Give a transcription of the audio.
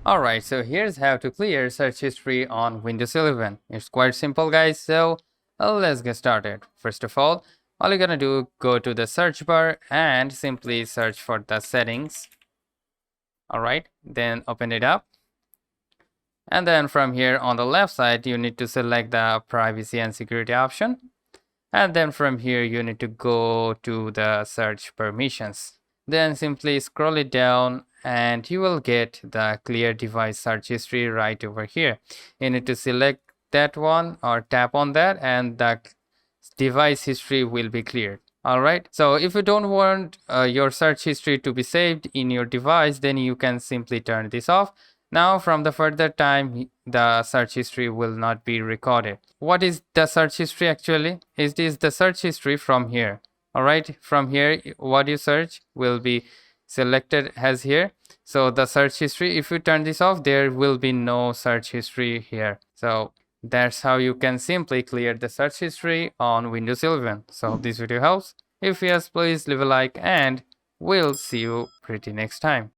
Alright, so here's how to clear search history on Windows 11. It's quite simple, guys, so let's get started. First of all you're gonna do, go to the search bar and simply search for the settings. Alright, then open it up. And then from here on the left side, you need to select the privacy and security option. And then from here, you need to go to the search permissions. Then simply scroll it down and you will get the clear device search history right over here. You need to select that one or tap on that and the device history will be cleared. Alright, so if you don't want your search history to be saved in your device, then you can simply turn this off. Now from the further time, the search history will not be recorded. What is the search history actually? It is the search history from here. Alright, from here what you search will be selected as here. So the search history, if you turn this off, there will be no search history here. So that's how you can simply clear the search history on Windows 11. So hope this video helps. If yes, please leave a like and we'll see you pretty next time.